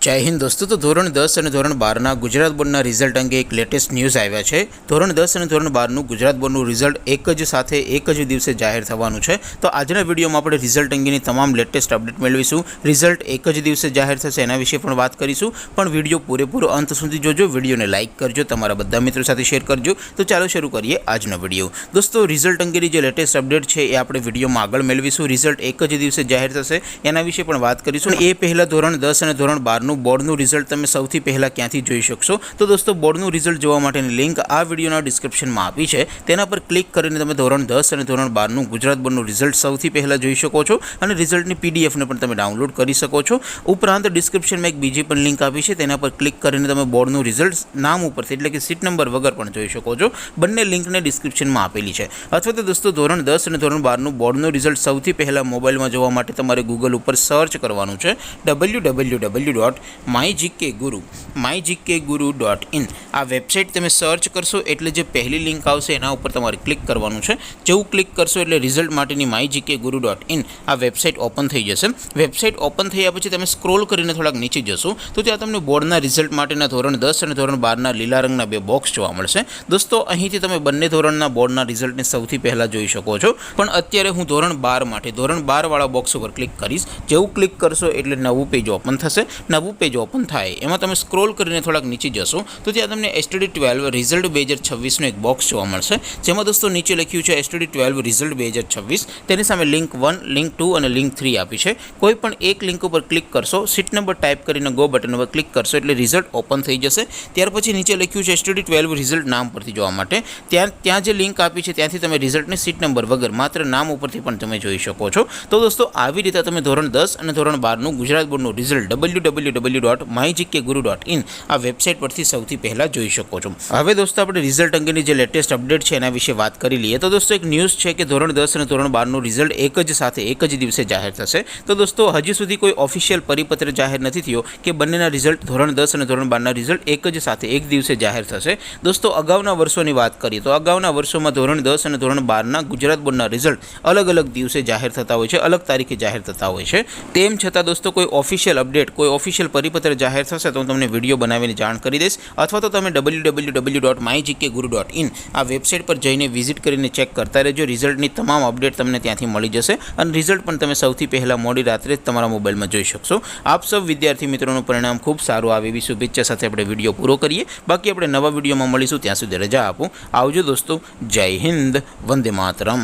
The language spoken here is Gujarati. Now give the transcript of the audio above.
जय हिंद दोस्तों। तो धोरण 10 और धोरण 12 गुजरात बोर्डना रिजल्ट अंगे एक लेटेस्ट न्यूज़ आव्या है। धोरण 10 और धोरण 12 गुजरात बोर्डનું रिजल्ट एक ज साथे एक ज दिवसे जाहिर थवानुं छे। तो आजना विडियोमां आपणे रिजल्ट अंगेनी तमाम लेटेस्ट अपडेट मेळवीशुं। रिजल्ट एक ज दिवसे जाहिर थशे एना विषे पण वात करीशुं, पण विडियो पूरेपूरो अंत सुधी जोजो। विडियोने लाइक करजो, तमारा बधा मित्रों साथे शेर करजो। तो चालो शरू करीए आजनो विडियो। दोस्तों, रिजल्ट अंगेनी जे लेटेस्ट अपडेट छे ए आपणे विडियोमां आगळ मेळवीशुं। रिजल्ट एक ज दिवसे जाहिर थशे एना विषे पण वात करीशुं। ए पहेला धोरण 10 और धोरण 12 बोर्डનું रिजल्ट તમે સૌથી પહેલા ક્યાંથી જોઈ શકશો? તો દોસ્તો, બોર્ડનું રિઝલ્ટ જોવા માટેની લિંક આ વિડીયોના ડિસ્ક્રિપ્શનમાં આપી છે। તેના પર ક્લિક કરીને તમે ધોરણ 10 અને ધોરણ 12નું ગુજરાત બોર્ડનું રિઝલ્ટ સૌથી પહેલા જોઈ શકો છો અને રિઝલ્ટની પીડીએફને પણ તમે ડાઉનલોડ કરી શકો છો। ઉપરાંત ડિસ્ક્રિપ્શનમાં એક બીજી પણ લિંક આપી છે, તેના પર ક્લિક કરીને તમે બોર્ડનું રિઝલ્ટ નામ ઉપરથી એટલે કે સીટ નંબર વગર પણ જોઈ શકો છો। બંને લિંકને ડિસ્ક્રિપ્શનમાં આપેલી છે। અથવા તો દોસ્તો, ધોરણ 10 અને ધોરણ 12નું બોર્ડનું રિઝલ્ટ સૌથી પહેલા મોબાઈલમાં જોવા માટે તમારે ગૂગલ ઉપર સર્ચ કરવાનું છે www.mygkguru.in। आ वेबसाइट तमे सर्च करशो एटले जे पहली लिंक आवशे एना उपर तमारे क्लिक करवानुं छे। जेवुं क्लिक करशो एटले रिजल्ट माटेनी mygkguru.in आ वेबसाइट ओपन थई जशे। वेबसाइट ओपन थया पछी तमे स्क्रोल करीने थोड़ाक नीचे जशो तो त्यां तमने बोर्डना रिजल्ट माटेना धोरण 10 અને ધોરણ 12ના લીલા રંગના બે બોક્સ જોવા મળશે। દોસ્તો, અહીંથી તમે બંને ધોરણના બોર્ડના રિઝલ્ટને સૌથી પહેલા જોઈ શકો છો, પણ અત્યારે હું ધોરણ 12 માટે ધોરણ 12 વાળા બોક્સ ઉપર ક્લિક કરીશ। જેવું ક્લિક કરશો એટલે નવું પેજ ઓપન થશે। નવું પેજ ઓપન થાય એમાં તમે સ્ક્રોલ કરીને થોડાક નીચે જશો તો ત્યાં તમને STD12 રિઝલ્ટ 2026નું એક બોક્સ જોવા મળશે, જેમાં દોસ્તો નીચે લખ્યું છે STD12 રિઝલ્ટ 2026। તેની સામે લિંક 1, લિંક 2 અને લિંક 3 આપી છે। કોઈ પણ એક લિંક ઉપર ક્લિક કરશો, સીટ નંબર ટાઈપ કરીને ગો બટન ઉપર ક્લિક કરશો એટલે રિઝલ્ટ ઓપન થઈ જશે। ત્યાર પછી નીચે લખ્યું છે STD12 રિઝલ્ટ નામ પરથી જોવા માટે ત્યાં જે લિંક આપી છે ત્યાંથી તમે રિઝલ્ટને સીટ નંબર વગર માત્ર નામ ઉપરથી પણ તમે જોઈ શકો છો। તો દોસ્તો, આવી રીતે તમે ધોરણ 10 અને ધોરણ 12નું ગુજરાત બોર્ડનું રિઝલ્ટ www.mygkguru.in આ વેબસાઇટ પરથી સૌથી પહેલા જોઈ શકો છો। હવે દોસ્તો, આપણે રિઝલ્ટ અંગેની જે લેટેસ્ટ અપડેટ છે એના વિશે વાત કરી લઈએ। તો દોસ્તો, એક ન્યૂઝ છે કે ધોરણ 10 અને ધોરણ 12નું રિઝલ્ટ એક જ સાથે એક જ દિવસે જાહેર થશે। તો દોસ્તો, હજી સુધી કોઈ ઓફિશિયલ પરિપત્ર જાહેર નથી થયો કે બંનેના રિઝલ્ટ ધોરણ 10 અને ધોરણ 12ના રિઝલ્ટ એક જ સાથે એક દિવસે જાહેર થશે। દોસ્તો, અગાઉના વર્ષોની વાત કરીએ તો અગાઉના વર્ષોમાં ધોરણ 10 અને ધોરણ 12ના ગુજરાત બોર્ડના રિઝલ્ટ અલગ અલગ દિવસે જાહેર થતા હોય છે, અલગ તારીખે જાહેર થતા હોય છે। તેમ છતાં દોસ્તો, કોઈ ઓફિશિયલ અપડેટ, કોઈ ઓફિશિયલ પરિપત્ર જાહેર થશે તો હું તમને વિડીયો બનાવીને જાણ કરી દઈશ। અથવા તો તમે www.mygkguru.in આ વેબસાઇટ પર જઈને વિઝિટ કરીને ચેક કરતા રહેજો। રિઝલ્ટની તમામ અપડેટ તમને ત્યાંથી મળી જશે અને રિઝલ્ટ પણ તમે સૌથી પહેલાં મોડી રાત્રે જ તમારા મોબાઈલમાં જોઈ શકશો। આપ સૌ વિદ્યાર્થી મિત્રોનું પરિણામ ખૂબ સારું આવે એવી શુભેચ્છા સાથે આપણે વિડીયો પૂરો કરીએ। બાકી આપણે નવા વિડીયોમાં મળીશું, ત્યાં સુધી રજા આપો। આવજો દોસ્તો, જય હિન્દ, વંદે માતરમ।